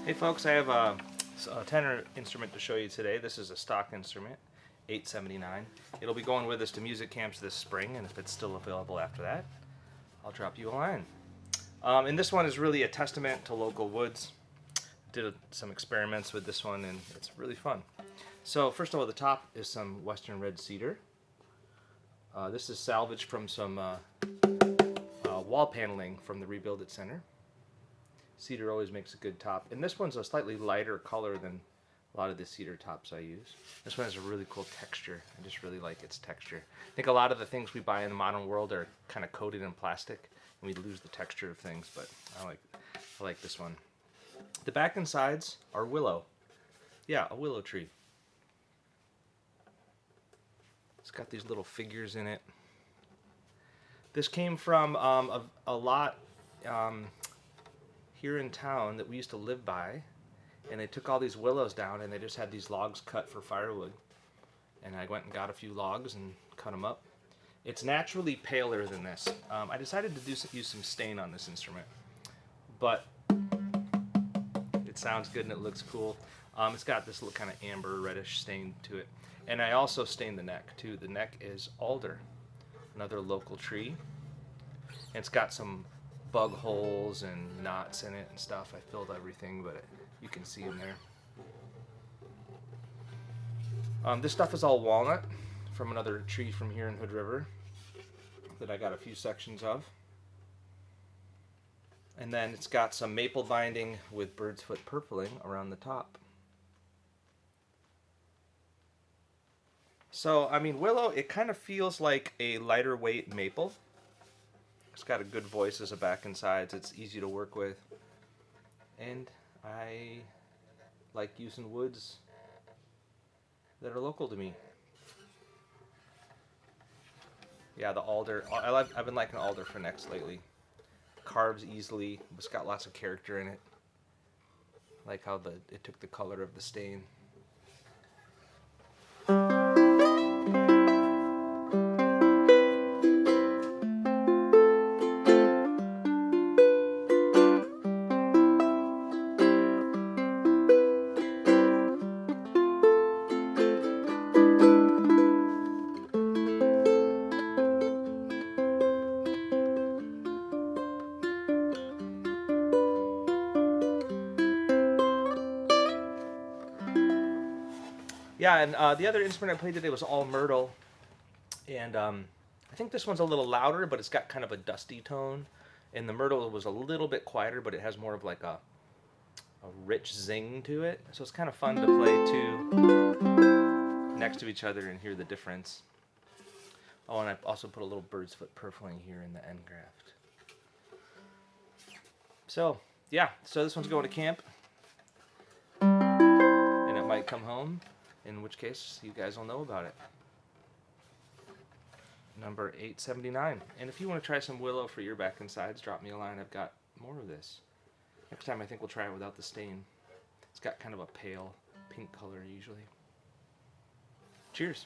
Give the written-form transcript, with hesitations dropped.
Hey folks, I have a tenor instrument to show you today. This is a stock instrument, $8.79. It'll be going with us to music camps this spring, and if it's still available after that, I'll drop you a line. And this one is really a testament to local woods. Did some experiments with this one, and it's really fun. So first of all, the top is some western red cedar. This is salvaged from some wall paneling from the Rebuild It Center. Cedar always makes a good top, and this one's a slightly lighter color than a lot of the cedar tops I use. This one has a really cool texture. I just really like its texture. I think a lot of the things we buy in the modern world are kind of coated in plastic, and we lose the texture of things, but I like this one. The back and sides are willow. Yeah, a willow tree. It's got these little figures in it. This came from a lot here in town that we used to live by, and they took all these willows down and they just had these logs cut for firewood, and I went and got a few logs and cut them up. It's naturally paler than this. I decided to use some stain on this instrument, but it sounds good and it looks cool. It's got this little kind of amber reddish stain to it, and I also stained the neck too. The neck is alder, another local tree, and it's got some bug holes and knots in it and stuff. I filled everything, but you can see them there. This stuff is all walnut from another tree from here in Hood River that I got a few sections of. And then it's got some maple binding with bird's foot purfling around the top. So, I mean, willow, it kind of feels like a lighter weight maple. It's got a good voice as a back and sides. It's easy to work with. And I like using woods that are local to me. Yeah, the alder. I've been liking alder for necks lately. Carves easily. It's got lots of character in it. I like how it took the color of the stain. Yeah, and the other instrument I played today was all myrtle, and I think this one's a little louder, but it's got kind of a dusty tone, and the myrtle was a little bit quieter, but it has more of like a rich zing to it, so it's kind of fun to play two next to each other and hear the difference. Oh, and I also put a little bird's foot purfling here in the end graft. So, yeah, so this one's going to camp, and it might come home, in which case you guys will know about it. Number 879. And if you want to try some willow for your back and sides, drop me a line. I've got more of this. Next time I think we'll try it without the stain. It's got kind of a pale pink color usually. Cheers.